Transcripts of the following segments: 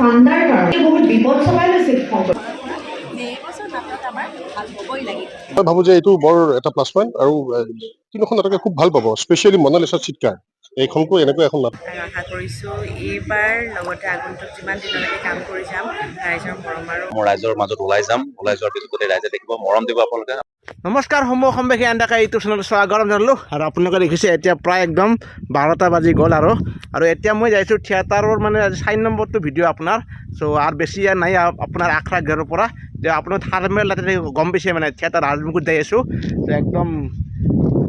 ফান্দাৰ কাৰণে বহুত বিপদ চপাই লৈছে শংকৰ। মই ভাবো যে এইটো বৰ এটা প্লাছ পইণ্ট আৰু তিনিখন নাটকে খুব ভাল পাব, স্পেচিয়েলি মনালিছা চিৎকাৰ এইখনতো এনেকুৱা এখন নাটক। আশা কৰিছোঁ এইবাৰ লগতে আগন্তুক যিমান দিনলৈকে কাম কৰি যাম ৰাইজৰ মৰম আৰু মই ৰাইজৰ মাজত ওলাই যাম, ওলাই যোৱাৰ পিছত গোটেই ৰাইজে দেখিব, মৰম দিব আপোনালোকে। নমস্কাৰ সমূহ অসমবাসী আনডাকা ইউটিউব চেনেলত স্বাগতম জনালোঁ। আৰু আপোনালোকে দেখিছে এতিয়া প্ৰায় একদম 12টা বাজি গ'ল আৰু এতিয়া মই যাইছোঁ থিয়েটাৰৰ মানে আজি 4 নম্বৰটো ভিডিঅ' আপোনাৰ। চ' আৰু বেছি নাই আপোনাৰ আখৰা ঘৰৰ পৰা যে আপোনাৰ থাৰ্মেল তাতে গম পাইছে মানে থিয়েটাৰ ৰাজমুকুত যাই আছোঁ। চ' একদম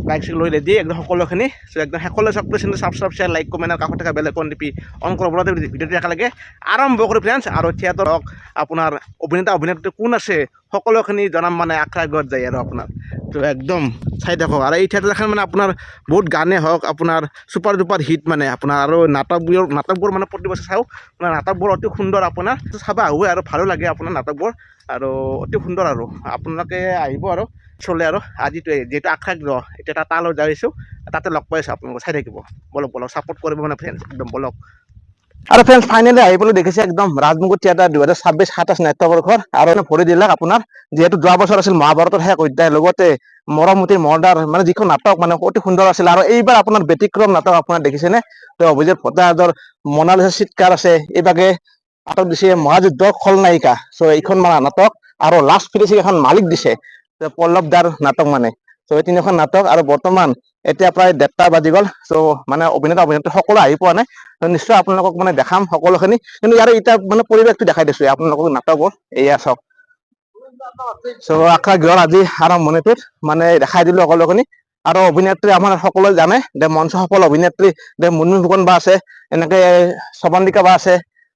বাইক চাইক লৈ ৰেডি একদম সকলোখিনি। চ' একদম সকলোৱে চেনেল ছাবস্ক্ৰাইব লাইক কমেণ্ট আৰু কাষত থকা বেল আইকন টিপি অন কৰাৰ পৰা ভিডিঅ'টো একেলগে আৰম্ভ কৰি ফ্ৰেণ্ডছ। আৰু থিয়েটাৰ হওক আপোনাৰ অভিনেত্ৰী কোন আছে সকলোখিনি জনাম মানে আখৰা ঘৰত যায় আৰু আপোনাৰ। তো একদম চাই থাকক। আৰু এই থিয়েটাৰখন মানে আপোনাৰ বহুত গানে হওক আপোনাৰ ছুপাৰ ডুপাৰ হিট মানে আপোনাৰ আৰু নাটকবোৰ মানে প্ৰতি বছৰ চাওঁ আপোনাৰ নাটকবোৰ অতি সুন্দৰ আপোনাৰ চাব আহোঁ আৰু ভালো লাগে আপোনাৰ নাটকবোৰ আৰু অতি সুন্দৰ আৰু আপোনালোকে আহিব আৰু চলে আৰু আজিতো যিহেতু আখৰা গ্ৰহ এতিয়া তালৈ যাইছোঁ তাতে লগ পাইছোঁ আপোনালোকে চাই থাকিব। বলক ছাপোৰ্ট কৰিব মানে ফ্ৰেণ্ডছ একদম বলক। আৰু ফ্ৰেণ্ডছ ফাইনেলি আহিবলৈ দেখিছে একদম ৰাজমুকুট থিয়েটাৰ 2026 27 নাট্যবৰ্ষৰ আৰু ভৰি দিলাক আপোনাৰ যিহেতু যোৱা বছৰ আছিল মহাভাৰতৰ শেষ অধ্যায় লগতে মৰমুটিৰ মৰ্ডাৰ মানে যিখন নাটক মানে অতি সুন্দৰ আছিল। আৰু এইবাৰ আপোনাৰ ব্যতিক্ৰম নাটক আপোনাৰ দেখিছেনে তো অভিজিত ভট্টাচাৰ্যৰ মনালিছা চিৎকাৰ আছে, এইভাগে নাটক দিছে মহাযুদ্ধ খলনায়িকা। চ' এইখন মানে নাটক আৰু লাষ্ট ফিনিচিং এখন মালিক দিছে পল্লৱ দাৰ নাটক মানে। চ' এই তিনিখন নাটক আৰু বৰ্তমান এতিয়া প্ৰায় 1:30 বাজি গ'ল। চ' মানে অভিনেত্ৰী সকলো আহি পোৱা নাই, নিশ্চয় আপোনালোকক মানে দেখাম সকলোখিনি। কিন্তু ইয়াৰ এতিয়া মানে পৰিৱেশটো দেখাই দিছোঁ আপোনালোকক নাটকৰ এয়া চাওক। চ' আখৰা গৃহৰ আজি আৰম্ভণিটোত মানে দেখাই দিলোঁ সকলোখিনি। আৰু অভিনেত্ৰী আমাৰ সকলোৱে জানে যে মঞ্চ সফল অভিনেত্ৰী যে মুনমী ফুকন বা আছে, এনেকে শৱান্তিকা বা আছে,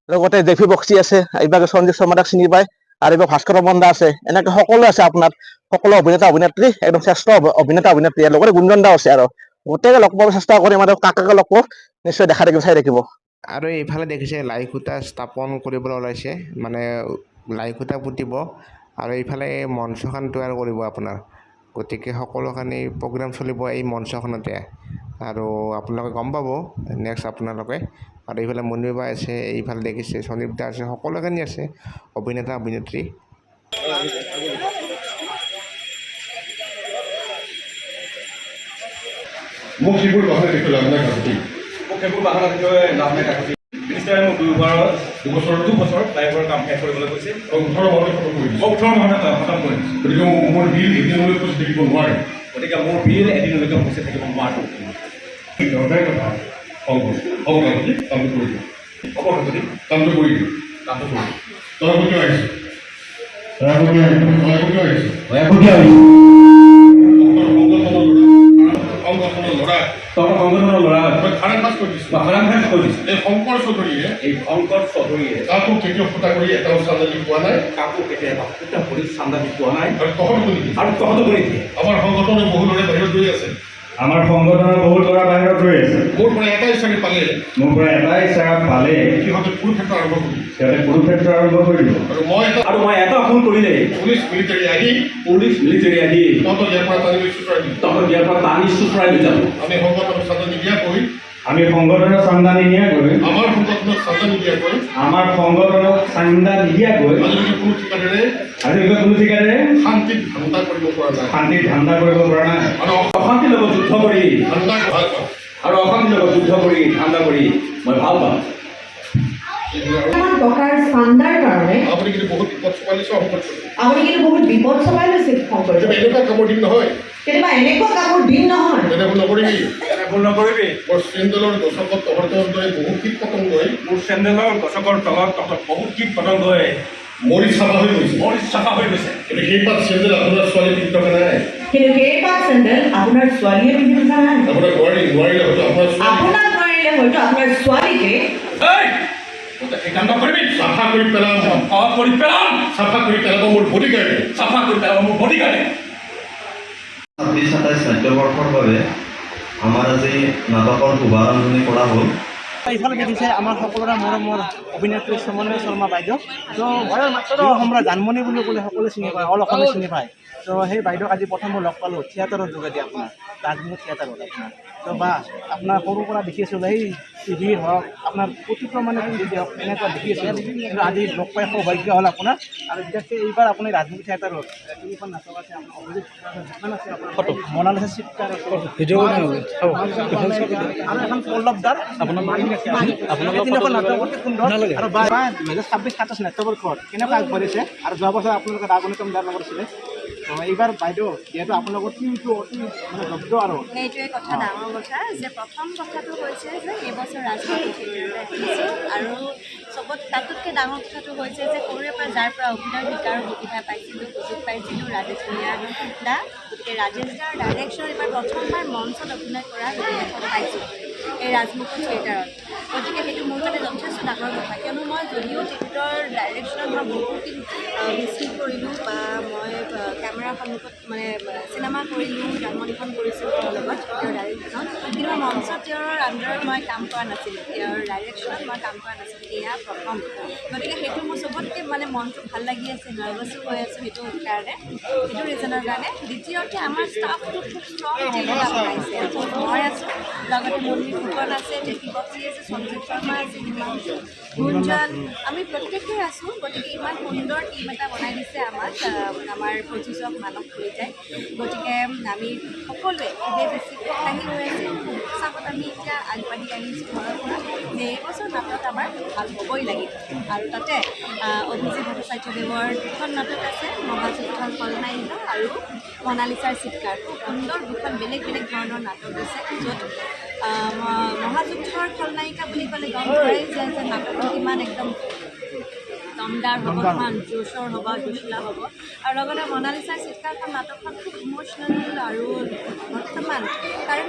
লগতে জেফি বক্সি আছে, এইভাগে সঞ্জীৱ শৰ্মাক চিনি পায় আৰু এইবাৰ ভাস্কৰ বন্দা আছে, এনেকে সকলো আছে আপোনাৰ সকলো অভিনেত্ৰী একদম শ্ৰেষ্ঠ অভিনেত্ৰী লগতে গুঞ্জন দাও আছে আৰু গোটেইকে লগ পাব চেষ্টা কৰিম আৰু কাকে লগ পাব নিশ্চয় দেখা থাকিব চাই থাকিব। আৰু এইফালে দেখিছে লাই খুঁটা স্থাপন কৰিবলৈ ওলাইছে মানে লাই খুঁটা পুতিব আৰু এইফালে মঞ্চখন তৈয়াৰ কৰিব আপোনাৰ। গতিকে সকলোখিনি প্ৰগ্ৰাম চলিব এই মঞ্চখনতে আৰু আপোনালোকে গম পাব নেক্সট আপোনালোকে। আৰু এইফালে মুনমী বা আছে, এইফালে দেখিছে সঞ্জীৱ দা আছে, সকলোখিনি আছে অভিনেত্ৰী। মোক সেইবোৰ বাহানা দেখি লাভ নাই কাকতি, মোক সেইবোৰ বাহানা বিষয়ে লাভ নাই কাকতি। মিনিষ্টাৰে মোক দুবছৰ টাইপৰ কাম শেষ কৰিবলৈ কৈছে। 18 মাহতে খতম কৰি দিছোঁ। 18 মাহতে খতম কৰি দিছোঁ। গতিকে মোৰ বিল এদিনলৈ পইচা থাকিব নোৱাৰে। গতিকে মোৰ বিল এদিনলৈকে পইচা থাকিব নোৱাৰোঁ। দৰকাৰী কথা হ'ব কাকতি, কামটো কৰি দিওঁ। হ'ব কাকতি, কামটো কৰি দিওঁ। কামটো কৰি দিওঁ। তই আকৌ কিয় আহিছ? সংগঠনৰ ল'ৰা তহঁতৰ সংগঠনৰ ল'ৰা মই খাৰাং খাজ কৰি দিছোঁ। এই শংকৰ চৌধুৰীয়ে কাকো কেতিয়াও ফুটা কৰি এটাও চান্দালি পোৱা নাই, কাকো কেতিয়াবা ফুটা কৰি চান্দা দি পোৱা নাই আৰু তহঁতো নেকি? আৰু তহঁতো কৰি দিয়ে। আমাৰ সংগঠনৰ বহু ল'ৰাই বাহিৰত গৈ আছে। আমাৰ সংগঠনৰ বহুত ল'ৰা বাহিৰত ৰৈ আছে। মোৰ পৰা এটাই চাকৰি পালে মোৰ পৰা এটাই চাৰা পালে সিহঁতে কুৰুক্ষেত্ৰ আৰম্ভ কৰিব। সিহঁতে কুৰুক্ষেত্ৰ আৰম্ভ কৰি দিব। আৰু মই এটা ফোন কৰিলে পুলিচ মিলিটাৰী আহি তহঁতক ইয়াৰ পৰা টানি চুচৰাই দিম। ইয়াৰ পৰা টানি চুচৰাই লৈ যাব। আমি সংগঠনৰ চান্দা নিদিয়াকৈ আমি সংগঠনৰ চান্দা নিদিয়াকৈ আমাৰ সংগঠনক চান্দা নিদিয়াকৈ আজিলৈকে কোনো ঠিকাদাৰে শান্তিত ধান্দা কৰিব পৰা নাই আৰু অশান্তিৰ লগত যুদ্ধ কৰি ধান্দা ভাল পাওঁ। ঠাণ্ডা কৰি মই ভাল পাওঁ। টকাৰ ফান্দাৰ কাৰণে আপুনি কিন্তু বহুত বিপদ চপাই লৈছে শংকৰ চৌধুৰী। আপুনি কিন্তু বহুত বিপদ চপাই লৈছে শংকৰ। এনেকুৱা কামৰ দিন নহয়, কেতিয়াবা এনেকুৱা কামৰ দিন নহয়। তেনেবোৰ নকৰিবি। ভুল নকৰিবি। মোৰ চেণ্ডেলৰ গছকত তহঁতৰ দৰে বহুত কীট পতংগই মোৰ চেণ্ডেলৰ গছকৰ তলত তহঁতৰ বহুত কীট পতংগই মৰি চাফা হৈ গৈছে। কিন্তু সেইপাত চেণ্ডেল আপোনাৰ ছোৱালী পিন্ধি থকা নাই। কিন্তু সেইপাত চেণ্ডেল আপোনাৰ ছোৱালীয়ে পিন্ধি থকা নাই। আপোনাৰ নোৱাৰিলে হয়তো আপোনাৰ ছোৱালীকে এই কাম নকৰিবি। চাফা কৰি পেলাম মোৰ বডিগাৰ্ডে। 26-27 নাট্যবৰ্ষৰ বাবে আমাৰ আজি নাটকৰ শুভাৰম্ভণি কৰা হ'ল। এইফালে দেখিছে আমাৰ সকলোৰে মৰমৰ অভিনেত্ৰী সমন্বয় শৰ্মা বাইদেউ। ত' সম্ৰাট জানমণি বুলি ক'লে সকলোৱে চিনি পায়, অল অসমে চিনি পায়। ত' সেই বাইদেউক আজি প্ৰথম মই লগ পালোঁ থিয়েটাৰৰ যোগেদি আপোনাৰ ৰাজমুকুট থিয়েটাৰত আপোনাৰ। তো বা আপোনাৰ সৰুৰ পৰা দেখি আছোঁ সেই টিভিৰ হওক আপোনাৰ প্ৰতিটো মানে টিভি হওক এনেকুৱা দেখি আছোঁ কিন্তু আজি লগ পাই সৌভাগ্য হ'ল আপোনাৰ আৰু বিশেষকৈ এইবাৰ আপুনি ৰাজনীতি থিয়েটাৰত তিনিখন নাটক আছে আপোনাৰ অভিজিত দুখন আছে আপোনাৰ মনালিছা চিৎকাৰ আছে আৰু এখন পল্লৱদাৰ আপোনাৰ মালিক আছে আপোনালোকৰ তিনিখন নাটক অতি সুন্দৰ আৰু বা 2026-27 নাট্যবৰ্ষত কেনেকুৱা আগবাঢ়িছে আৰু যোৱা বছৰ আপোনালোকে ৰাগনিতম দাৰ লগত আছিলে এইবাৰ বাইদেউ যিহেতু আপোনালোকৰ টিমটো অতি মানে জব্দ আৰু সেইটোৱে কথা ডাঙৰ কথা যে প্ৰথম কথাটো হৈছে যে এইবছৰ ৰাজনীতি থিয়েটাৰলৈ আহিছোঁ আৰু তাতোতকৈ ডাঙৰ কথাটো হৈছে যে সৰুৰে পৰা যাৰ পৰা অভিনয় শিকাৰ সুবিধা পাইছিলোঁ সুযোগ পাইছিলোঁ ৰাজেশ ভূঞা দা গতিকে ৰাজেশ দাৰ ডাইৰেকশ্যন এইবাৰ প্ৰথমবাৰ মঞ্চত অভিনয় কৰাৰ সুবিধা পাইছোঁ এই ৰাজমুকুট থিয়েটাৰত গতিকে সেইটো মোৰ কাৰণে যথেষ্ট ডাঙৰ কথা কিয়নো মই যদিও তেখেতৰ ডাইৰেকশ্যনত মই বহুতখিনি মিচিং কৰিলোঁ বা মই কেমেৰাৰ সন্মুখত মানে চিনেমা কৰিলোঁ জাৰ্মনীখন কৰিছোঁ তেওঁৰ লগত তেওঁৰ ডাইৰেকশ্যনত কিন্তু মই মঞ্চত তেওঁৰ আণ্ডাৰত মই কাম কৰা নাছিলোঁ তেওঁৰ ডাইৰেকশ্যনত মই কাম কৰা নাছিলোঁ এয়া প্ৰথম গতিকে সেইটো মোৰ চবতকৈ মানে মনটো ভাল লাগি আছে নাৰ্ভাছো হৈ আছোঁ সেইটো কাৰণে সেইটো ৰিজনৰ কাৰণে দ্বিতীয়তে আমাৰ ষ্টাফটো খুব ষ্ট্ৰং টিম এটা বনাইছে মই আছোঁ লগতে মুন্নি ফুকন আছে টেকি বক্সি আছে সঞ্জীৱ শৰ্মা আছে হিমাংশু গুঞ্জন আমি প্ৰত্যেকেই আছোঁ গতিকে ইমান সুন্দৰ টিম এটা বনাই দিছে আমাক আমাৰ প্ৰযোজক মানৱ কলিতাই গতিকে আমি সকলোৱে খুবেই বেছি উৎসাহী হৈ আছোঁ উৎসাহত আমি এতিয়া আগবাঢ়ি আহিছোঁ ঘৰৰ পৰা যে এইবছৰ নাটক আমাৰ ভাল হ'বই লাগিব আৰু তাতে অভিজিত ভট্টাচাৰ্যদেৱৰ দুখন নাটক আছে মহাযুদ্ধৰ খলনায়িকা আৰু মনালিছাৰ চিৎকাৰ খুব সুন্দৰ দুখন বেলেগ বেলেগ ধৰণৰ নাটক আছে য'ত মহাযুদ্ধৰ খলনায়িকা বুলি ক'লে গম পাই যায় যে নাটকটো কিমান একদম দমদাৰ হ'ব কিমান জোচৰ হ'ব জোচলা হ'ব আৰু লগতে মনালিছাৰ চিৎকাৰখন নাটকখন খুব ইম'চনেল আৰু বৰ্তমান কাৰণ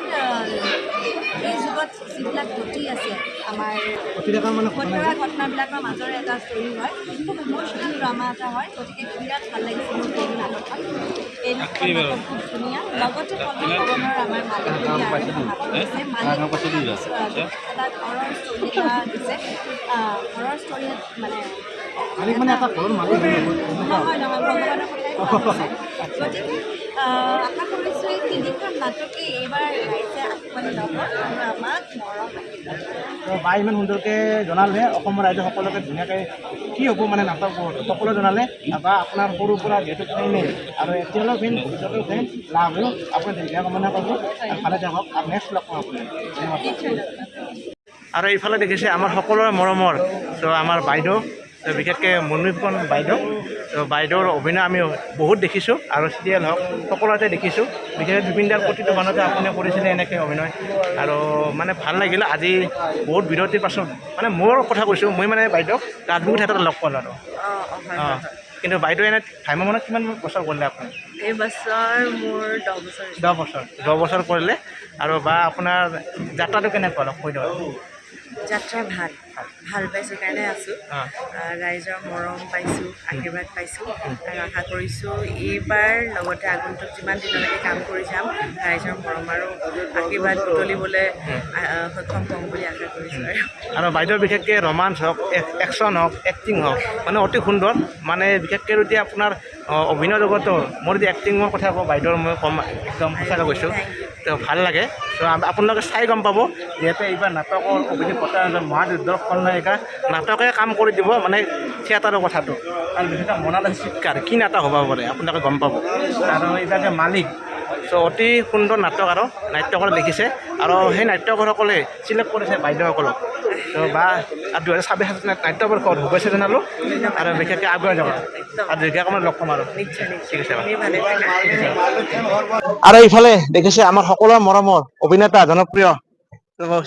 এই যুগত যিবিলাক ঘটি আছে আমাৰ ঘটনা ঘটনাবিলাকৰ মাজৰে এটা ষ্টৰী হয় খুব ইম'চনেল ড্ৰামা এটা হয় গতিকে বিৰাট ভাল লাগিছে মোৰ এই নাটকখন এই নাটকখন খুব ধুনীয়া লগতে পল্লৱ ভৱনৰ আমাৰ মালিক বুলি আৰু এখন নাটক আছে মালিক এটা ঘৰৰ ষ্টৰী এটা দিছে ঘৰৰ ষ্টৰী মানে এটা ঘৰৰ মালিক নহয় ভগৱানৰ কথাই কোৱা হৈছে গতিকে আশা কৰিছোঁ এই তিনিখন নাটকেই এইবাৰ ৰাইজে আঁকোৱালি ল'ব আৰু আমাক মৰম আহিব বা ইমান সুন্দৰকৈ জনালে অসমৰ ৰাইজে সকলোকে ধুনীয়াকৈ কি হ'ব মানে নাটকবোৰ সকলোৱে জনালে বা আপোনাৰ সৰুৰ পৰা যিহেতু ফেইনে আৰু এতিয়ালৈ ফেইন ভৱিষ্যতেও ফেইন লাভ হ'ল আপুনি দীৰ্ঘ কামনা কৰিব আৰু ভালে থাকক আৰু নেক্সট লগ পাম আপুনি আৰু এইফালে দেখিছে আমাৰ সকলোৰে মৰমৰ ত' আমাৰ বাইদেউ বিশেষকৈ মুন্নিফুকন বাইদেউ ত' বাইদেউৰ অভিনয় আমি বহুত দেখিছোঁ আৰু চিৰিয়েল হওক সকলোতে দেখিছোঁ বিশেষকৈ জুবিনদাৰ প্ৰতিটো গানতে আপুনি কৰিছিলে এনেকৈ অভিনয় আৰু মানে ভাল লাগিল আজি বহুত বিৰতিৰ পাছত মানে মোৰ কথা কৈছোঁ মই মানে বাইদেউক ৰাজমুকুট থিয়েটাৰত লগ পালোঁ আৰু কিন্তু বাইদেউ এনে ভ্ৰাম্যমানত কিমান বছৰ কৰিলে আপুনি এই বছৰ মোৰ 10 বছৰ কৰিলে আৰু বা আপোনাৰ যাত্ৰাটো কেনেকুৱা অলপ কৈ দিয়ক যাত্ৰা ভাল পাইছোঁ কাৰণে আছোঁ ৰাইজৰ মৰম পাইছোঁ আশীৰ্বাদ পাইছোঁ আৰু আশা কৰিছোঁ এইবাৰ লগতে আগন্তুক যিমান দিনলৈকে কাম কৰি যাম ৰাইজৰ মৰম আৰু আশীৰ্বাদ বুটলিবলৈ সক্ষম হ'ম বুলি আশা কৰিছোঁ আৰু বাইদেউৰ বিশেষকৈ ৰোমাঞ্চ হওক একশ্যন হওক এক্টিং হওক মানে অতি সুন্দৰ মানে বিশেষকৈ এতিয়া আপোনাৰ অভিনয় জগতো মোৰ যদি এক্টিঙৰ কথা কওঁ বাইদেউৰ মই কম একদম সঁচাকৈ কৈছোঁ তো ভাল লাগে তো আপোনালোকে চাই গম পাব যিহেতু এইবাৰ নাটকৰ অভিনয় ভট্টাচাৰ্য মহাযুদ্ধৰ খলনায়িকা নাটকে কাম কৰি দিব মানে থিয়েটাৰৰ কথাটো আৰু বিশেষকৈ মনালিছা চিৎকাৰ কি নাটক হ'ব পাৰে আপোনালোকে গম পাব আৰু এইবাৰ মালিক চ' অতি সুন্দৰ নাটক আৰু নাট্যকৰ লিখিছে আৰু সেই নাট্যকৰসকলে চিলেক্ট কৰিছে বাইদেউসকলক তো বা 2026 নাট্যবৰ্ষত শুভেচ্ছা জনালোঁ আৰু বিশেষকৈ আগুৱাই যাব আৰু দীৰ্ঘকামত লগ পাম আৰু ঠিক আছে আৰু এইফালে দেখিছে আমাৰ সকলোৰে মৰমৰ অভিনেতা জনপ্ৰিয়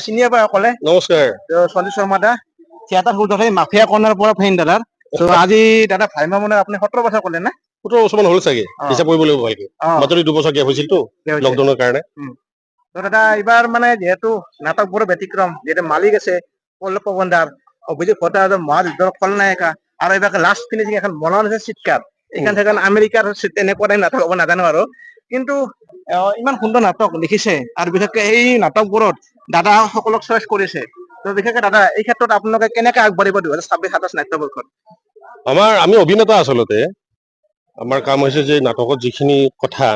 চিনিয়ে পায় অকলে নমস্কাৰ সঞ্জীৱ শৰ্মা দা থিয়েটাৰ সুধৰ সেই মাফিয়া কৰ্ণাৰ পৰা ফেইন দাদাৰ ত' আজি দাদা ভ্ৰাম্যমানে আপুনি 17 বছৰ ক'লে না 17 বছৰমান হ'ল চাগে হিচাপ কৰিব লাগিব ভালকে মাত্ৰ 2 বছৰ গেপ হৈছিলতো লকডাউনৰ কাৰণে ত' দাদা এইবাৰ মানে যিহেতু নাটকবোৰৰ ব্যতিক্ৰম যিহেতু মালিক আছে পল্লৱ পৱনদাৰ অভিজিত ভট্টাচাৰ্য মহাযুদ্ধৰ খলনায়িকা আৰু এইবাৰ লাষ্ট ফিনিচিং এখন মনালিছা চিৎকাৰ এইখন থেকে আমেৰিকাৰ তেনেকুৱা টাইপ নাটক হ'ব নাজানো আৰু কিন্তু ইমান সুন্দৰ নাটক লিখিছে আৰু বিশেষকৈ এই নাটকবোৰত দাদা সকলক চইচ কৰিছে তো বিশেষকৈ দাদা এই ক্ষেত্ৰত আপোনালোকে কেনেকৈ আগবাঢ়িব 2026-27 নাট্যবৰ্ষত আমি অভিনেতা আচলতে আমাৰ কাম হৈছে যে নাটকত যিখিনি কথা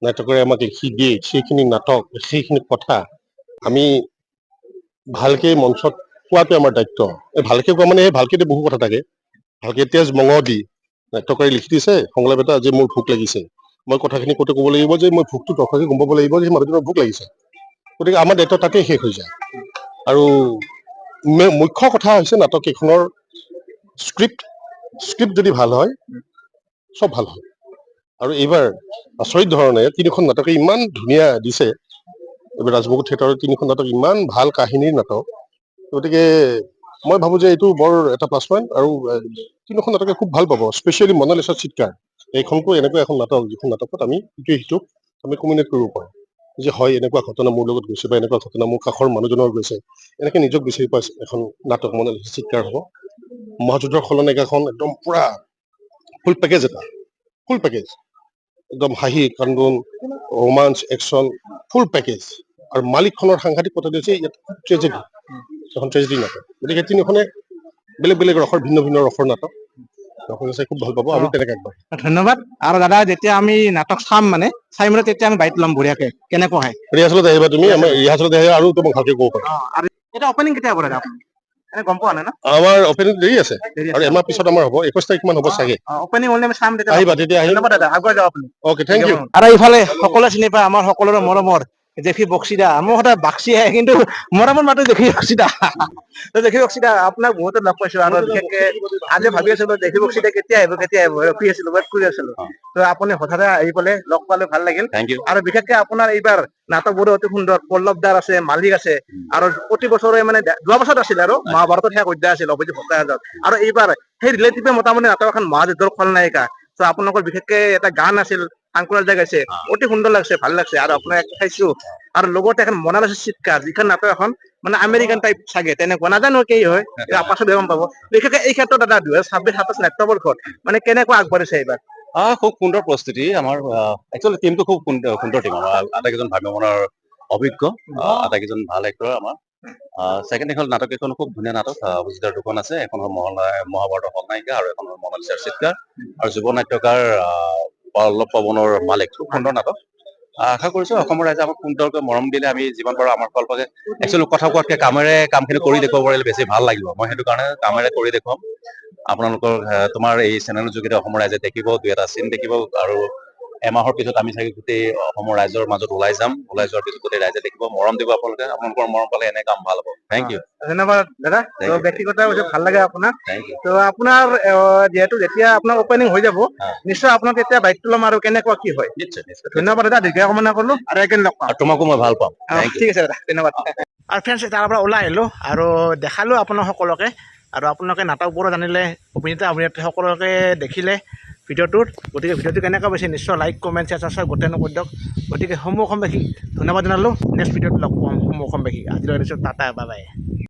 নাটকেৰে আমাক লিখি দিয়ে, সেইখিনি নাটক, সেইখিনি কথা আমি ভালকে মঞ্চত কোৱাটো আমাৰ দায়িত্ব। এই ভালকে কোৱা মানে এই ভালকেতো বহু কথা থাকে। ভালকে তেজ মঙহ দি নাট্যকাৰে লিখি দিছে, সংলাপ এটা আজি মোৰ ভোক লাগিছে, মই কথাখিনি কওঁতে ক'ব লাগিব যে মই ভোকটো দৰ্শকে গম পাব লাগিব যে মানুহজনৰ ভোক লাগিছে। গতিকে আমাৰ দায়িত্ব তাতেই শেষ হৈ যায়। আৰু মুখ্য কথা হৈছে নাটক কেইখনৰ স্ক্ৰিপ্ট যদি ভাল হয় চব ভাল হয়। আৰু এইবাৰ আচৰিত ধৰণে তিনিখন নাটকে ইমান ধুনীয়া দিছে। এইবাৰ ৰাজমগু থিয়েটাৰৰ তিনিখন নাটক ইমান ভাল কাহিনীৰ নাটক। গতিকে মই ভাবো যে এইটো বৰ এটা প্লাছ পইণ্ট। আৰু তিনিখন নাটকে খুব ভাল পাব, স্পেচিয়েলি মনালিছা চিৎকাৰ। এইখনতো এনেকুৱা এখন নাটক যিখন নাটকত আমি ইটোৱে সিটোক আমি কমিউনিকেট কৰিব পাৰোঁ যে হয় এনেকুৱা ঘটনা মোৰ লগত গৈছে বা এনেকুৱা ঘটনা মোৰ কাষৰ মানুহজনৰ গৈছে, এনেকে নিজক বিচাৰি পোৱা এখন নাটক মনালিছা চিৎকাৰ হ'ব। মহাযুদ্ধৰ খলনায়িকাখন একদম পুৰা ফুল পেকেজ এটা, ফুল পেকেজ একদম হাঁহি কান্দোন ৰোমাঞ্চ একশ্যন ফুল পেকেজ। আৰু মালিকখনৰ সাংঘাতিক কথা দিছে ইয়াত ট্ৰেজেডি, এখন ট্ৰেজেডি নাটক। গতিকে তিনিখনে বেলেগ বেলেগ ৰসৰ ভিন্ন ভিন্ন ৰসৰ নাটক। দৰ্শকে চাই খুব ভাল পাব, আমি তেনেকে আগবাঢ়িম। ধন্যবাদ। আৰু দাদা যেতিয়া আমি নাটক চাম মানে তেতিয়া আমি বাইট ল'ম বঢ়িয়াকে, কেনেকুৱা হয়। ৰিহাৰ্চেলত আহিবা তুমি, আমাৰ ৰিহাৰ্চেলত আহিবা আৰু তোমাক ভালকে ক'ব পাৰিম। আৰু এটা অপেনিং কেতিয়া হ'ব দাদা আপুনি এনে গম পোৱা নাই ন? আমাৰ অপেনিং দেৰি আছে আৰু এমাহ পিছত আমাৰ হ'ব, 21 তাৰিখ মান হ'ব চাগে। অপেনিং হ'লে আমি চাম তেতিয়া। আহিবা তেতিয়া আহিম। ধন্যবাদ দাদা, আগুৱাই যাওক আপুনি। Okay, thank you. আৰু ইফালে সকলোৱে চিনি পায় আমাৰ সকলোৰে মৰমৰ জেফি বক্সিদা। মোৰ সদায় বাক্সি আহে কিন্তু মৰমৰ মাতো জেফি বক্সিদা। জেফি বক্সিদা আপোনাক বহুতো লগ পাইছো আৰু বিশেষকে আজি ভাবি আছিলো জেফি বক্সিদা কেতিয়া আহিব ৰখি আছিলো, ৱেইট কৰি আছিলো। তো আপুনি হঠাতে আহি পেলাই লগ পালে ভাল লাগিল। Thank you. আৰু বিশেষকে আপোনাৰ এইবাৰ নাটকবোৰো অতি সুন্দৰ। পল্লৱদাৰ আছে, মালিক আছে, আৰু প্ৰতি বছৰে মানে যোৱা বছৰত আছিল আৰু মহাভাৰতত শেষ অধ্যায় আছিল অভিজিত ভট্টাচাৰ্যৰ। আৰু এইবাৰ সেই ৰিলেটিভে মোটামুটি নাটক এখন মহাযুদ্ধৰ খলনায়িকা। তো আপোনালোকৰ বিশেষকে এটা গান আছিল শংকুৰাজে গাইছে, অতি সুন্দৰ লাগিছে, ভাল লাগিছে। আৰু আপোনাক চাইছো আৰু লগতে এখন মনালিছা চিৎকাৰ, যিখন নাটক এখন মানে আমেৰিকান টাইপ চাগে তেনেকুৱা, নাজানো কি হয় পাছত গম পাব। বিশেষকে এই ক্ষেত্ৰত দাদা 2026 নাট্যবৰ্ষত মানে কেনেকুৱা আগবাঢ়িছে এইবাৰ? খুব সুন্দৰ প্ৰস্তুতি আমাৰ। একচুৱেলি টিমটো খুব সুন্দৰ টিম আমাৰ। আটাইকেইজন ভ্ৰাম্যমানৰ অভিজ্ঞ, আটাইকেইজন ভাল এক্টৰ আমাৰ। ছেকেণ্ড এখন নাটক এখন খুব ধুনীয়া নাটক। অভিজিতৰ দুখন আছে, এখন হ'ল মহাভাৰতৰ খলনায়িকা আৰু এখন হ'ল মনালিছাৰ চিৎকাৰ। আৰু যুৱ নাট্যকাৰ পল্লৱ পৱনৰ মালিক। খুব সুন্দৰ নাটক। আশা কৰিছো অসমৰ ৰাইজে আমাক সুন্দৰকৈ মৰম দিলে আমি যিমান পাৰো আমাৰ ফালৰ পৰা একচুৱেলি কথা কোৱাতকে কামেৰে কামখিনি কৰি দেখুৱাব পাৰিলে বেছি ভাল লাগিব। মই সেইটো কাৰণে কামেৰে কৰি দেখুৱাম। আপোনালোকৰ তোমাৰ এই চেনেলৰ যোগেদি অসমৰ ৰাইজে দেখিব, দুই এটা চিন দেখিব। আৰু এমাহৰ পিছত আমি চাগে গোটেই অসমৰ ৰাইজৰ মাজত ওলাই যাম। ওলাই যোৱাৰ পিছত গোটেই ৰাইজে দেখিব, মৰম দিব আপোনালোকে। আপোনালোকৰ মৰম পালে এনে কাম ভাল হ'ব। Thank you. ধন্যবাদ দাদা। তো ব্যক্তিগত ভাল লাগে আপোনাক। Thank you. তো আপোনাৰ যিহেতু যেতিয়া আপোনাৰ অপেনিং হৈ যাব নিশ্চয় আপোনাক তেতিয়া বাইকটো ল'ম আৰু কেনেকুৱা কি হয়। নিশ্চয় নিশ্চয়। ধন্যবাদ দাদা, দীৰ্ঘ কামনা কৰিলো আৰু এদিন লগ পাম। আৰু তোমাকো মই ভাল পাম। ঠিক আছে দাদা, ধন্যবাদ। আৰু ফ্ৰেণ্ডছ তাৰ পৰা ওলাই আহিলোঁ আৰু দেখালোঁ আপোনাক সকলোকে। আৰু আপোনালোকে নাটকবোৰো জানিলে, অভিনেতা অভিনেত্ৰী সকলোকে দেখিলে ভিডিঅ'টোত। গতিকে ভিডিঅ'টো কেনেকুৱা পাইছে নিশ্চয় লাইক কমেণ্ট শ্বেয়াৰ গোটেই নকৰি দিয়ক। গতিকে সমূহ অসমবাসীক ধন্যবাদ জনালোঁ। নেক্সট ভিডিঅ'ত লগ পাম সমূহ অসমবাসীক। আজিলৈ টাটা, বাই বাই।